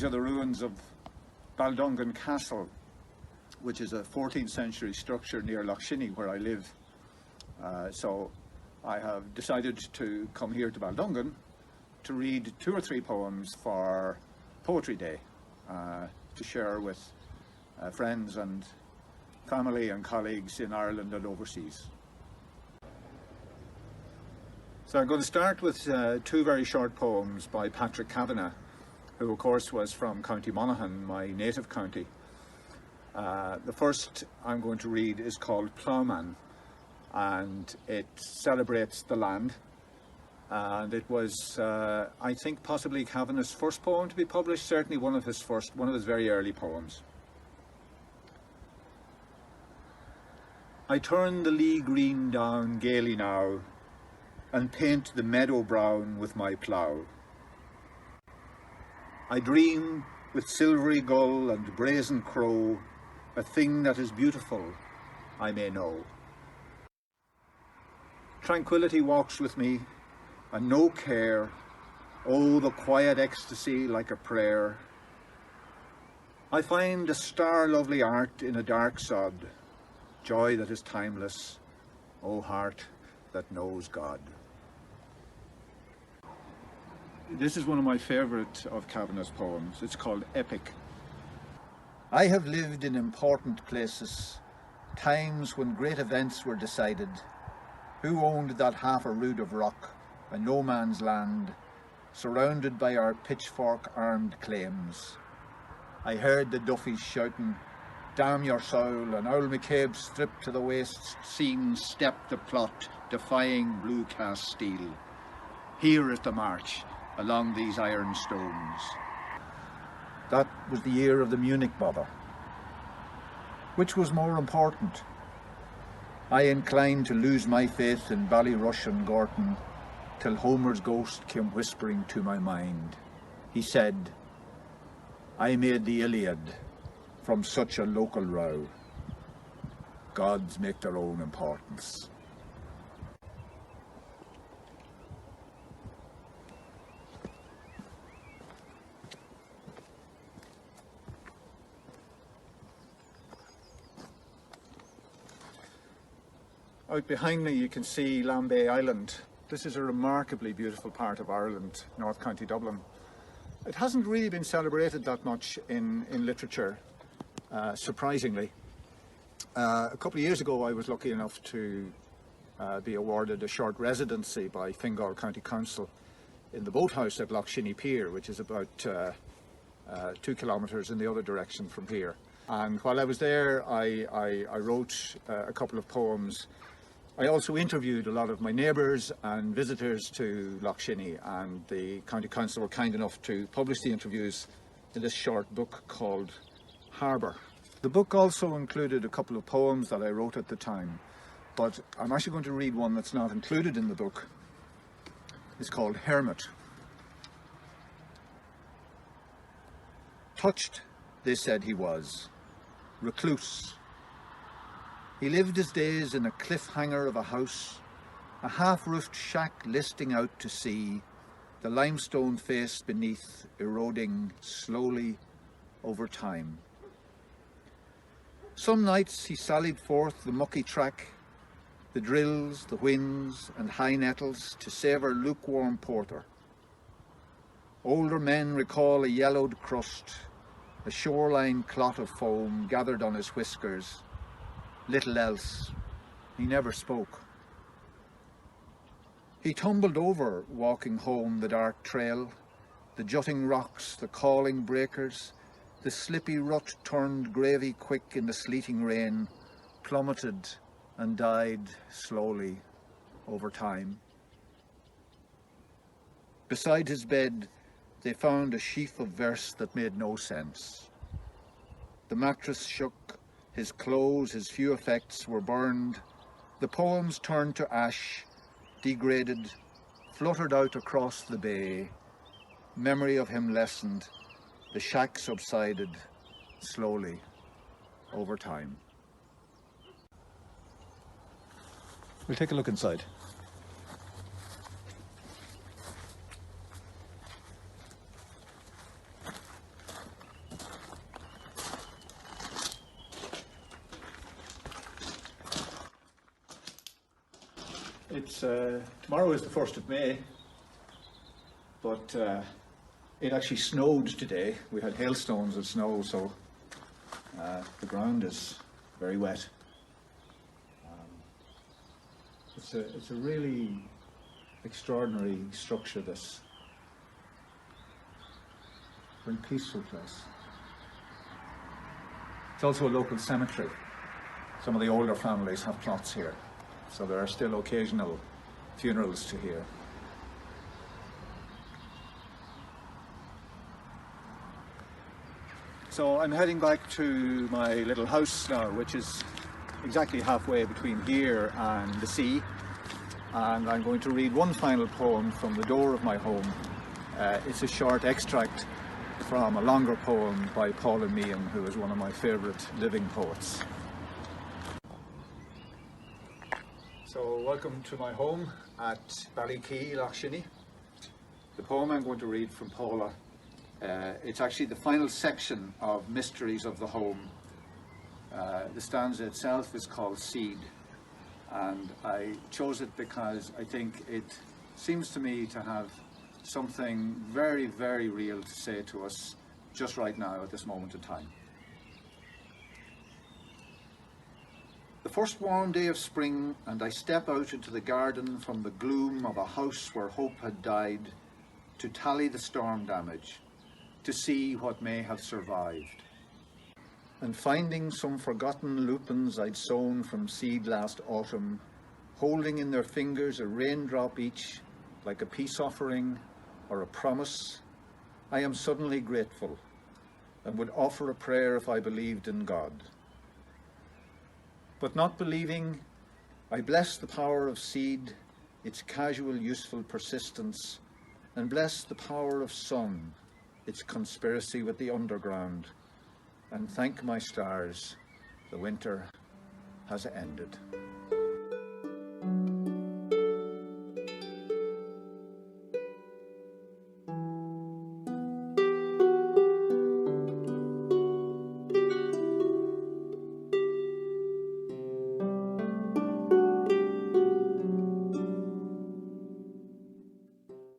These are the ruins of Baldongan Castle, which is a 14th century structure near Lochshinnie, where I live. So I have decided to come here to Baldongan to read 2 or 3 poems for Poetry Day, to share with friends and family and colleagues in Ireland and overseas. So I'm going to start with 2 very short poems by Patrick Kavanagh, who of course was from County Monaghan, my native county. The first I'm going to read is called Ploughman, and it celebrates the land. And it was, I think, possibly Kavanagh's first poem to be published, certainly one of his very early poems. I turn the lea green down gaily now, and paint the meadow brown with my plough. I dream with silvery gull and brazen crow, a thing that is beautiful, I may know. Tranquility walks with me, and no care, oh, the quiet ecstasy like a prayer. I find a star-lovely art in a dark sod, joy that is timeless, oh heart that knows God. This is one of my favourite of Kavanagh's poems. It's called Epic. I have lived in important places, times when great events were decided. Who owned that half a rood of rock, a no man's land, surrounded by our pitchfork-armed claims? I heard the Duffys shouting, "Damn your soul," and Owl McCabe, stripped to the waist, seen step the plot, defying blue cast steel. Here is the march along these iron stones. That was the year of the Munich bother. Which was more important? I inclined to lose my faith in Ballyrush and Gorton, till Homer's ghost came whispering to my mind. He said, I made the Iliad from such a local row. Gods make their own importance. Out behind me you can see Lambay Island. This is a remarkably beautiful part of Ireland, North County Dublin. It hasn't really been celebrated that much in literature, surprisingly. A couple of years ago I was lucky enough to be awarded a short residency by Fingal County Council in the boathouse at Lochshinnie Pier, which is about 2 kilometres in the other direction from here. And while I was there I wrote a couple of poems. I also interviewed a lot of my neighbours and visitors to Lochshinnie, and the County Council were kind enough to publish the interviews in this short book called Harbour. The book also included a couple of poems that I wrote at the time, but I'm actually going to read one that's not included in the book. It's called Hermit. Touched, they said he was, recluse. He lived his days in a cliffhanger of a house, a half-roofed shack listing out to sea, the limestone face beneath eroding slowly over time. Some nights he sallied forth the mucky track, the drills, the whins and high nettles to savour lukewarm porter. Older men recall a yellowed crust, a shoreline clot of foam gathered on his whiskers. Little else. He never spoke. He tumbled over walking home the dark trail, the jutting rocks, the calling breakers, the slippy rut turned gravy quick in the sleeting rain, plummeted and died slowly over time. Beside his bed they found a sheaf of verse that made no sense. The mattress shook. His clothes, his few effects were burned. The poems turned to ash, degraded, fluttered out across the bay. Memory of him lessened. The shack subsided slowly over time. We'll take a look inside. It's tomorrow is the 1st of May, but it actually snowed today. We had hailstones of snow, so the ground is very wet. It's a really extraordinary structure, this. Very peaceful place. It's also a local cemetery. Some of the older families have plots here, so there are still occasional funerals to hear. So I'm heading back to my little house now, which is exactly halfway between here and the sea, and I'm going to read one final poem from the door of my home. It's a short extract from a longer poem by Paula Meehan, who is one of my favourite living poets. So welcome to my home at Ballycee, Lochshinny. The poem I'm going to read from Paula, it's actually the final section of Mysteries of the Home. The stanza itself is called Seed, and I chose it because I think it seems to me to have something very, very real to say to us just right now at this moment in time. The first warm day of spring, and I step out into the garden from the gloom of a house where hope had died, to tally the storm damage, to see what may have survived. And finding some forgotten lupins I'd sown from seed last autumn, holding in their fingers a raindrop each, like a peace offering or a promise, I am suddenly grateful and would offer a prayer if I believed in God. But not believing, I bless the power of seed, its casual, useful persistence, and bless the power of sun, its conspiracy with the underground, and thank my stars, the winter has ended.